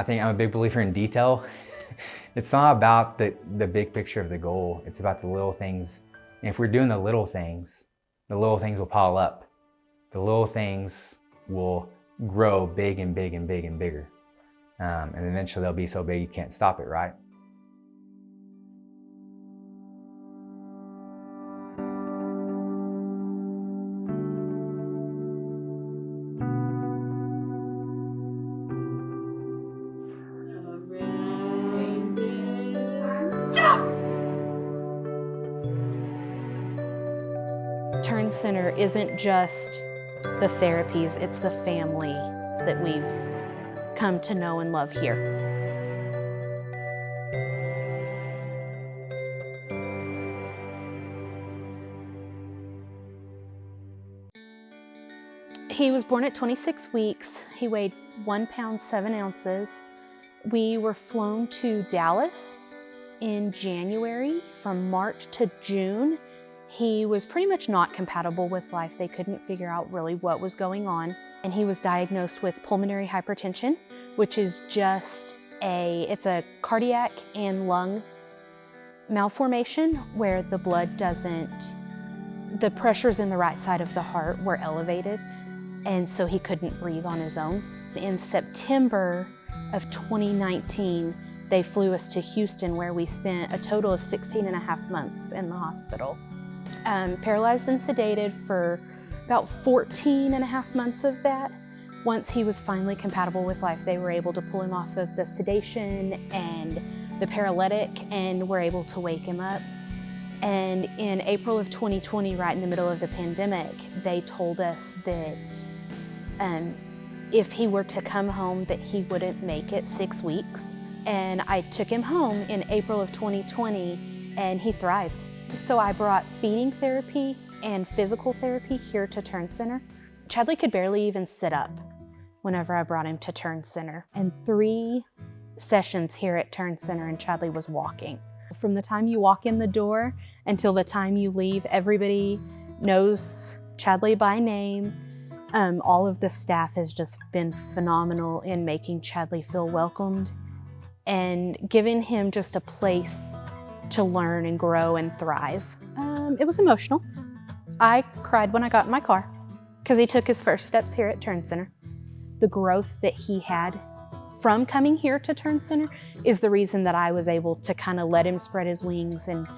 I think I'm a big believer in detail. It's not about the big picture of the goal. It's about the little things. And if we're doing the little things will pile up. The little things will grow big and big and big and bigger. And eventually they'll be so big you can't stop it, right? Turn Center isn't just the therapies, it's the family that we've come to know and love here. He was born at 26 weeks. He weighed 1 pound, 7 ounces. We were flown to Dallas in January. From March to June, he was pretty much not compatible with life. They couldn't figure out really what was going on. And he was diagnosed with pulmonary hypertension, which is just it's a cardiac and lung malformation where the blood the pressures in the right side of the heart were elevated. And so he couldn't breathe on his own. In September of 2019, they flew us to Houston, where we spent a total of 16 and a half months in the hospital. Paralyzed and sedated for about 14 and a half months of that. Once he was finally compatible with life, they were able to pull him off of the sedation and the paralytic and were able to wake him up. And in April of 2020, right in the middle of the pandemic, they told us that if he were to come home, that he wouldn't make it 6 weeks. And I took him home in April of 2020 and he thrived. So I brought feeding therapy and physical therapy here to Turn Center. Chadley could barely even sit up whenever I brought him to Turn Center. And 3 sessions here at Turn Center and Chadley was walking. From the time you walk in the door until the time you leave, everybody knows Chadley by name. All of the staff has just been phenomenal in making Chadley feel welcomed and giving him just a place to learn and grow and thrive. It was emotional. I cried when I got in my car because he took his first steps here at Turn Center. The growth that he had from coming here to Turn Center is the reason that I was able to kind of let him spread his wings and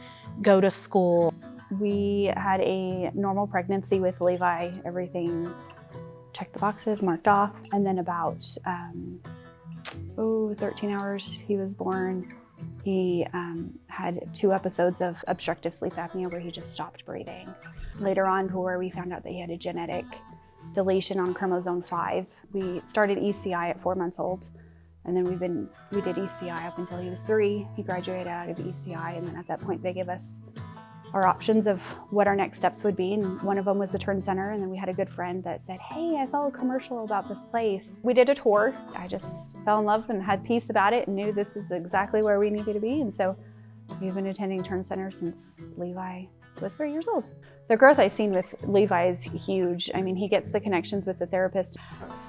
go to school. We had a normal pregnancy with Levi. Everything checked the boxes, marked off, and then about 13 hours he was born. He had 2 episodes of obstructive sleep apnea where he just stopped breathing. Later on, to where we found out that he had a genetic deletion on chromosome 5. We started ECI at 4 months old, and then we did ECI up until he was 3. He graduated out of ECI, and then at that point they gave us our options of what our next steps would be, and one of them was the Turn Center. And then we had a good friend that said, "Hey, I saw a commercial about this place." We did a tour. I just fell in love and had peace about it and knew this is exactly where we needed to be. And so we've been attending Turn Center since Levi was 3 years old. The growth I've seen with Levi is huge. I mean, he gets the connections with the therapist.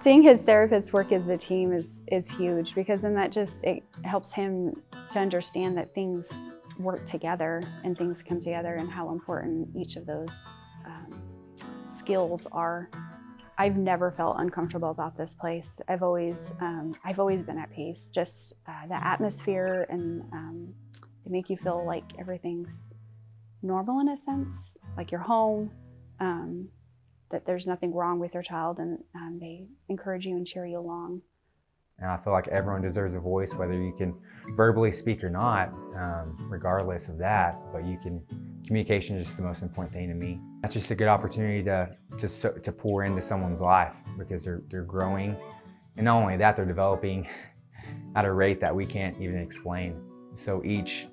Seeing his therapist work as a team is huge, because then it helps him to understand that things work together and things come together and how important each of those skills are. I've never felt uncomfortable about this place. I've always been at peace. Just the atmosphere and they make you feel like everything's normal in a sense, like you're home, that there's nothing wrong with your child, and they encourage you and cheer you along. And I feel like everyone deserves a voice, whether you can verbally speak or not, regardless of that. But communication is just the most important thing to me. That's just a good opportunity to pour into someone's life, because they're growing. And not only that, they're developing at a rate that we can't even explain. So each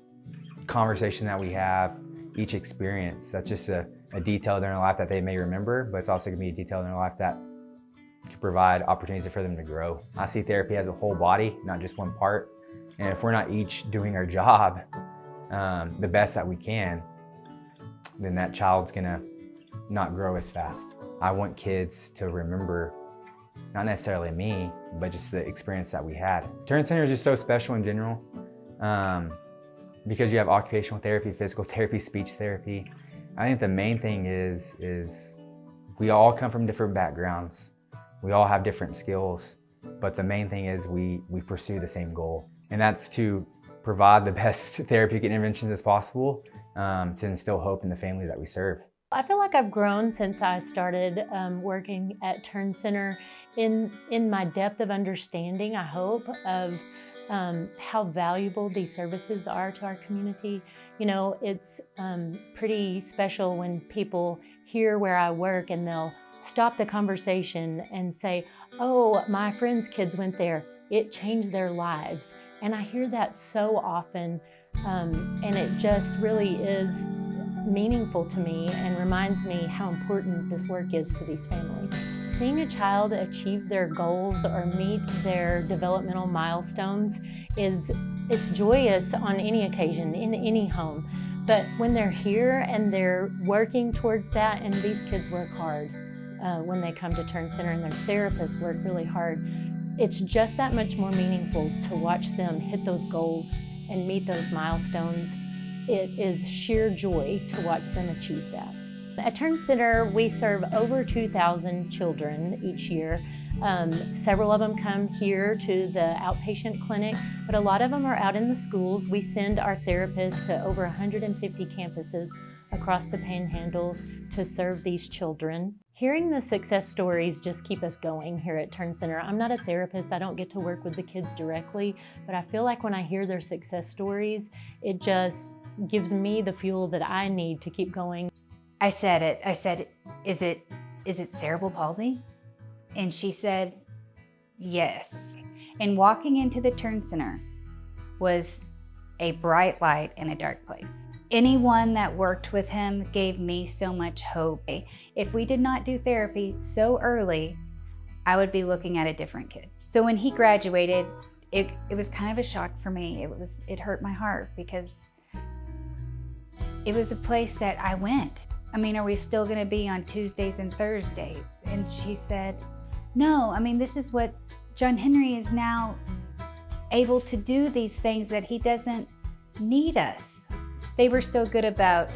conversation that we have, each experience, that's just a detail in their life that they may remember, but it's also gonna be a detail in their life that could provide opportunities for them to grow. I see therapy as a whole body, not just one part. And if we're not each doing our job the best that we can, then that child's gonna not grow as fast. I want kids to remember not necessarily me, but just the experience that we had. Turn Center is just so special in general because you have occupational therapy, physical therapy, speech therapy. I think the main thing is we all come from different backgrounds. We all have different skills, but the main thing is we pursue the same goal, and that's to provide the best therapeutic interventions as possible to instill hope in the families that we serve. I feel like I've grown since I started working at Turn Center in my depth of understanding, I hope, of how valuable these services are to our community. You know, it's pretty special when people hear where I work and they'll stop the conversation and say, oh, my friend's kids went there. It changed their lives. And I hear that so often, and it just really is meaningful to me and reminds me how important this work is to these families. Seeing a child achieve their goals or meet their developmental milestones it's joyous on any occasion, in any home. But when they're here and they're working towards that, and these kids work hard when they come to Turn Center, and their therapists work really hard, it's just that much more meaningful to watch them hit those goals and meet those milestones. It is sheer joy to watch them achieve that. At Turn Center, we serve over 2,000 children each year. Several of them come here to the outpatient clinic, but a lot of them are out in the schools. We send our therapists to over 150 campuses across the Panhandle to serve these children. Hearing the success stories just keep us going here at Turn Center. I'm not a therapist, I don't get to work with the kids directly, but I feel like when I hear their success stories, it just gives me the fuel that I need to keep going. I said, is it cerebral palsy? And she said, yes. And walking into the Turn Center was a bright light in a dark place. Anyone that worked with him gave me so much hope. If we did not do therapy so early, I would be looking at a different kid. So when he graduated, it was kind of a shock for me. It hurt my heart because it was a place that I went. I mean, are we still gonna be on Tuesdays and Thursdays? And she said, no, I mean, this is what John Henry is now able to do, these things that he doesn't need us. They were so good about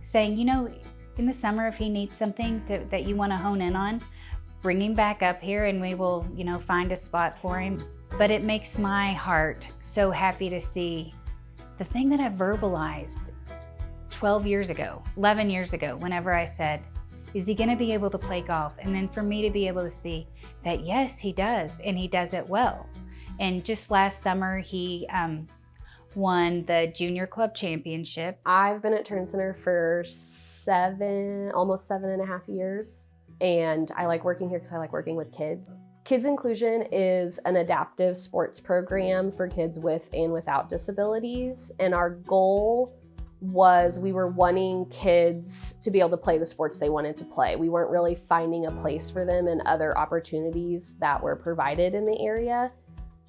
saying, you know, in the summer, if he needs something that you wanna hone in on, bring him back up here and we will, you know, find a spot for him. But it makes my heart so happy to see the thing that I verbalized 12 years ago, 11 years ago, whenever I said, is he gonna be able to play golf? And then for me to be able to see that, yes, he does, and he does it well. And just last summer, he won the Junior Club Championship. I've been at Turn Center for almost 7.5 years, and I like working here because I like working with kids. Kids Inclusion is an adaptive sports program for kids with and without disabilities, and our goal was we were wanting kids to be able to play the sports they wanted to play. We weren't really finding a place for them in other opportunities that were provided in the area.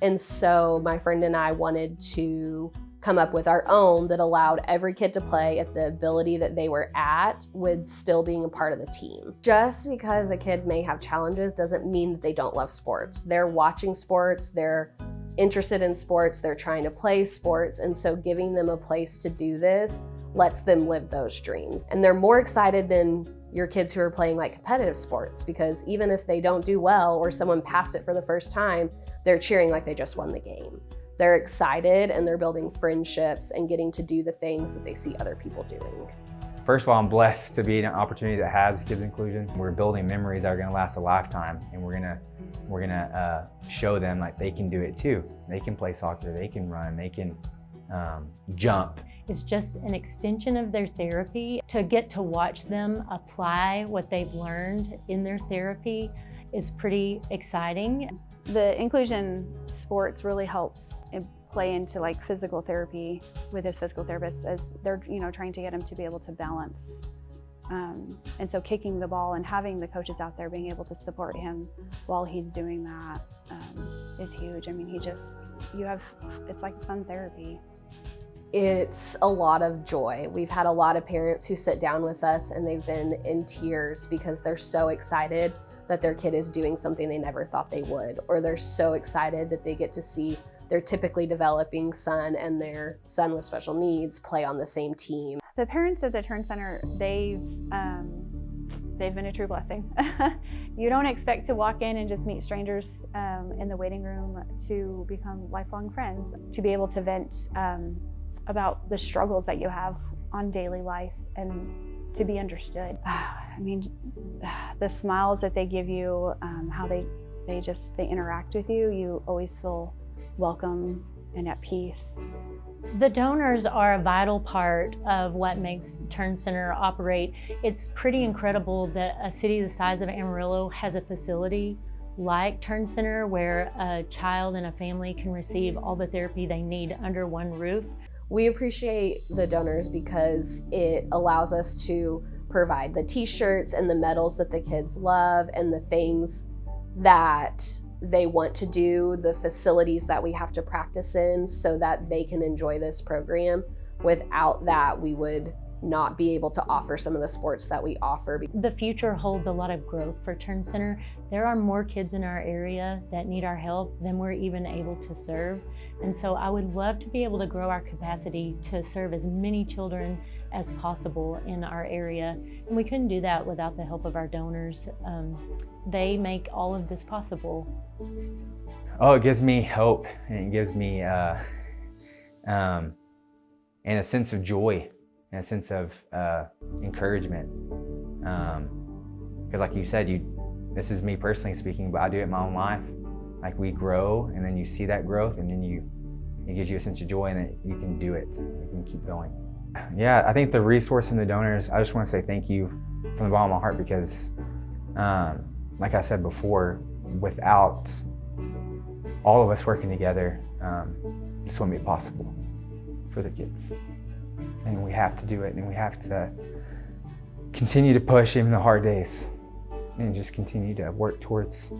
And so my friend and I wanted to come up with our own that allowed every kid to play at the ability that they were at with still being a part of the team. Just because a kid may have challenges doesn't mean that they don't love sports. They're watching sports, they're interested in sports, they're trying to play sports, and so giving them a place to do this lets them live those dreams. And they're more excited than your kids who are playing like competitive sports, because even if they don't do well or someone passed it for the first time, they're cheering like they just won the game. They're excited and they're building friendships and getting to do the things that they see other people doing. First of all, I'm blessed to be in an opportunity that has Kids Inclusion. We're building memories that are gonna last a lifetime, and we're gonna show them like they can do it too. They can play soccer, they can run, they can jump. It's just an extension of their therapy. To get to watch them apply what they've learned in their therapy is pretty exciting. The inclusion sports really helps play into like physical therapy with his physical therapist, as they're trying to get him to be able to balance. And so kicking the ball and having the coaches out there being able to support him while he's doing that is huge. I mean, it's like fun therapy. It's a lot of joy. We've had a lot of parents who sit down with us and they've been in tears because they're so excited that their kid is doing something they never thought they would, or they're so excited that they get to see their typically developing son and their son with special needs play on the same team. The parents at the Turn Center, they've been a true blessing. You don't expect to walk in and just meet strangers in the waiting room to become lifelong friends, to be able to vent about the struggles that you have on daily life and to be understood. I mean, the smiles that they give you, how they interact with you, you always feel welcome and at peace. The donors are a vital part of what makes Turn Center operate. It's pretty incredible that a city the size of Amarillo has a facility like Turn Center where a child and a family can receive all the therapy they need under one roof. We appreciate the donors because it allows us to provide the t-shirts and the medals that the kids love and the things that they want to do, the facilities that we have to practice in so that they can enjoy this program. Without that, we would not be able to offer some of the sports that we offer. The future holds a lot of growth for Turn Center. There are more kids in our area that need our help than we're even able to serve. And so I would love to be able to grow our capacity to serve as many children as possible in our area. And we couldn't do that without the help of our donors. They make all of this possible. Oh, it gives me hope, and it gives me and a sense of joy and a sense of encouragement. Because like you said, this is me personally speaking, but I do it in my own life. Like we grow, and then you see that growth, and then it gives you a sense of joy, and that you can do it. You can keep going. Yeah, I think the resource and the donors, I just want to say thank you from the bottom of my heart because, like I said before, without all of us working together, this wouldn't be possible for the kids. And we have to do it, and we have to continue to push even the hard days and just continue to work towards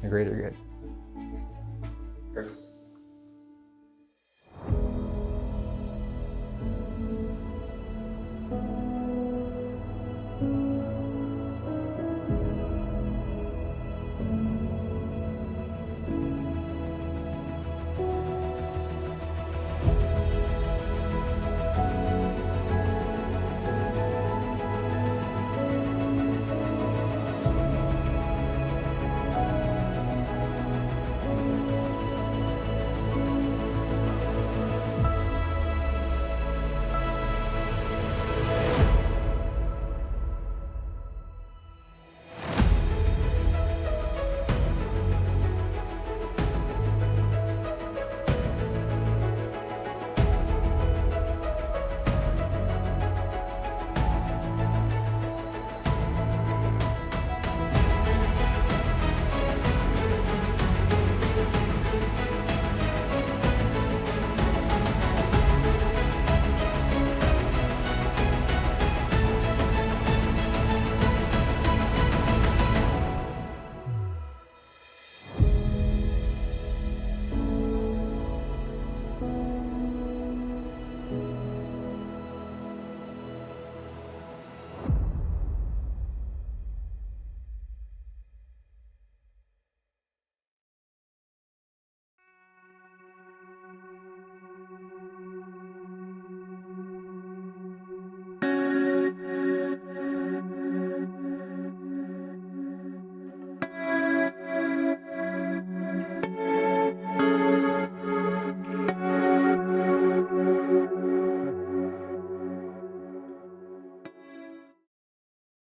a greater good. Perfect.